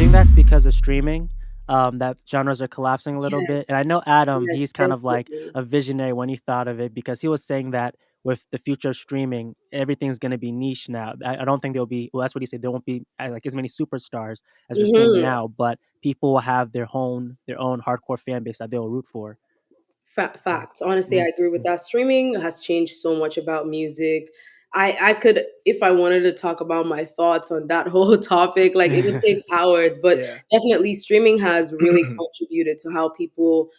think that's because of streaming, that genres are collapsing a little bit. Yes, And I know Adam, yes, he's kind of like definitely. a visionary when he thought of it because he was saying that with the future of streaming, everything's going to be niche now. I don't think there'll be, well, that's what he said. There won't be like as many superstars as we're seeing Mhm. now, but people will have their own hardcore fan base that they'll root for. Mm, Facts. Honestly, I mm, agree with mm. that. Streaming has changed so much about music. I could, if I wanted to talk about my thoughts on that whole topic, like it would take hours. But Yeah. definitely, streaming has really contributed to how people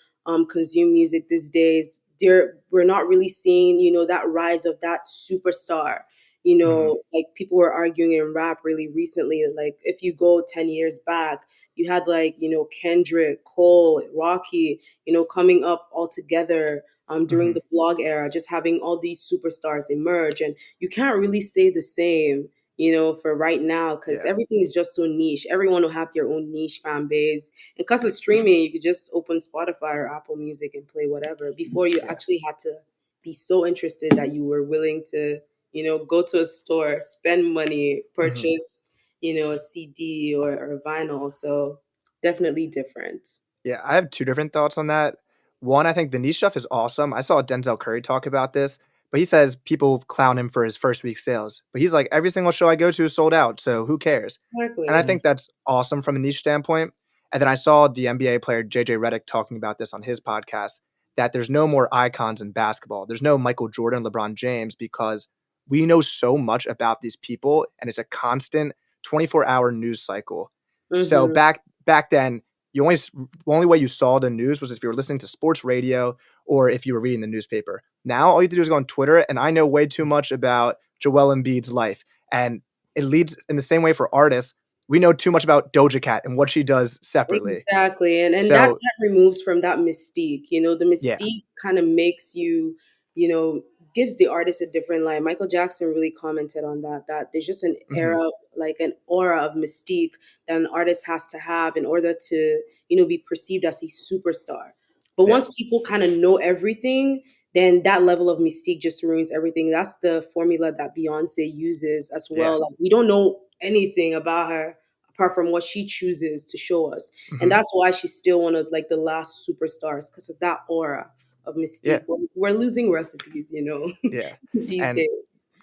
consume music these days. We're not really seeing, that rise of that superstar. Mhm. Like people were arguing in rap really recently. Like if you go 10 years back, you had like Kendrick, Cole, Rocky, coming up all together during Mhm. the blog era, just having all these superstars emerge. And you can't really say the same, for right now, because Yeah. everything is just so niche. Everyone will have their own niche fan base. And because of streaming, you could just open Spotify or Apple Music and play whatever. Before you Yeah. actually had to be so interested that you were willing to, go to a store, spend money, Mhm. purchase, a CD or vinyl. So definitely different. Yeah, I have two different thoughts on that. One, I think the niche stuff is awesome. I saw Denzel Curry talk about this, but he says people clown him for his first week sales. But he's like, every single show I go to is sold out, so who cares? And I Exactly. Mm. think that's awesome from a niche standpoint. And then I saw the NBA player JJ Redick talking about this on his podcast that there's no more icons in basketball. There's no Michael Jordan, LeBron James because we know so much about these people and it's a constant 24-hour news cycle. So Mhm. back then, the only way you saw the news was if you were listening to sports radio or if you were reading the newspaper. Now all you have to do is go on Twitter, and I know way too much about Joel Embiid's life. And it leads in the same way for artists. We know too much about Doja Cat and what she does separately. Exactly. And that So that removes from that mystique. The yeah. mystique kind of makes you, you know, gives the artist a different light. Michael Jackson really commented on that there's just an Mhm. era, like an aura of mystique that an artist has to have in order to, be perceived as a superstar. But Yeah. once people kind of know everything, then that level of mystique just ruins everything. That's the formula that Beyonce uses as Yeah. well. Like we don't know anything about her apart from what she chooses to show us. And Mhm. that's why she's still one of like the last superstars because of that aura of Yeah. mystique. We're losing recipes, Yeah. these And days.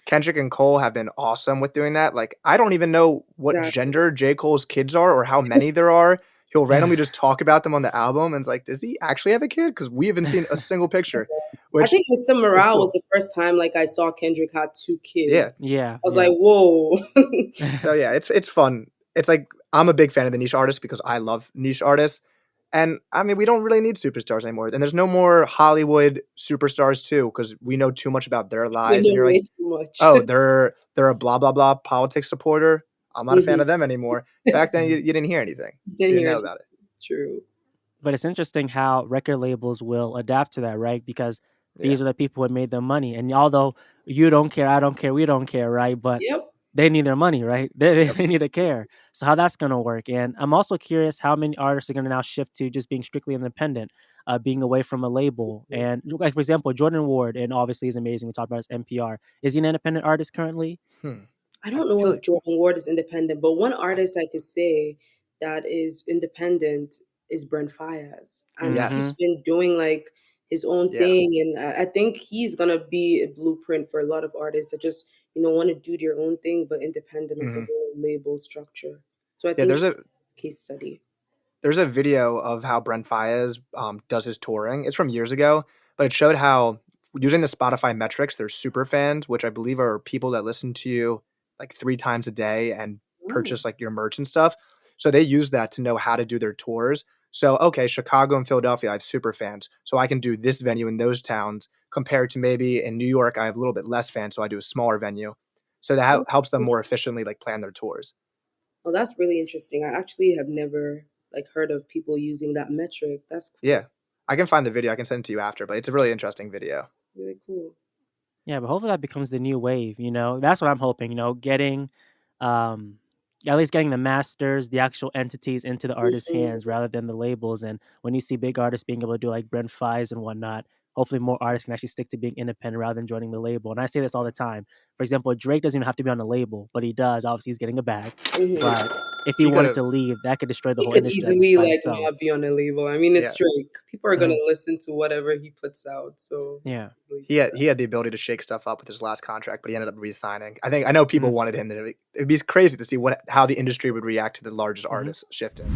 Kendrick and Cole have been awesome with doing that. Like, I don't even know what Exactly. gender J. Cole's kids are or how many there are. He'll randomly just talk about them on the album and it's like, does he actually have a kid? Because we haven't seen a single picture, I which think Mr. is Morale was cool. the first time like I saw Kendrick had two Yeah. kids. Yeah, I was like, yeah. whoa. So yeah, it's fun. It's like I'm a big fan of the niche artists because I love niche artists. And I mean, we don't really need superstars anymore. And there's no more Hollywood superstars too, because we know too much about their We lives. And know you're like, way too much. oh, they're a blah blah blah politics supporter. I'm not a fan Mhm. of them anymore. Back then, you didn't hear anything. Didn't You didn't hear know anything. about it. True. But it's interesting how record labels will adapt to that, right? Because Yeah. these are the people who made the money. And although you don't care, I don't care, we don't care, right? But Yep. they need their money, right? They, Yep. they need to care. So how that's gonna work. And I'm also curious how many artists are gonna now shift to just being strictly independent, being away from a label. And like for example, Jordan Ward, and obviously is amazing. We talked about his NPR. Is he an independent artist currently? Hmm. I I don't know feel if like Jordan Ward is independent, but one artist I could say that is independent is Brent Fayez, and he's Mm-hmm. yes. been doing like his own Yeah. thing, and I think he's gonna be a blueprint for a lot of artists that just want to do their own thing but independent of the Hmm. whole label structure. So I Yeah. think he's a case study. There's a video of how Brent Faiyaz does his touring. It's from years ago, but it showed how using the Spotify metrics, there's super fans, which I believe are people that listen to you like 3 times a day and Oh, purchase like your merch and stuff. So they use that to know how to do their tours. So okay, Chicago and Philadelphia, I have super fans, so I can do this venue in those towns. Compared to maybe in New York, I have a little bit less fans, so I do a smaller venue. So that oh, helps them more efficiently like plan their tours. well, that's really interesting. I actually have never like heard of people using that metric. That's Yeah, cool. I can find the video. I can send it to you after, but it's a really interesting video. Really cool. Yeah, but hopefully that becomes the new wave, That's what I'm hoping, getting um at least getting the masters, the actual entities into the artist's hands Mhm. rather than the labels. And when you see big artists being able to do like Brent Fies and whatnot, hopefully more artists can actually stick to being independent rather than joining the label. And I say this all the time. For example, Drake doesn't even have to be on a label, but he does. Obviously, he's getting a bag. Mhm. But if he He could wanted have, to leave, that could destroy the He whole could industry easily, by like, itself. not be on a label. I mean, it's yeah. Drake. People are gonna Mhm. listen to whatever he puts out, so he Yeah. could easily He do had that. he had the ability to shake stuff up with his last contract, but he ended up re-signing. I know people Mhm. wanted him to. It'd be crazy to see how the industry would react to the largest Mhm. artists shifting.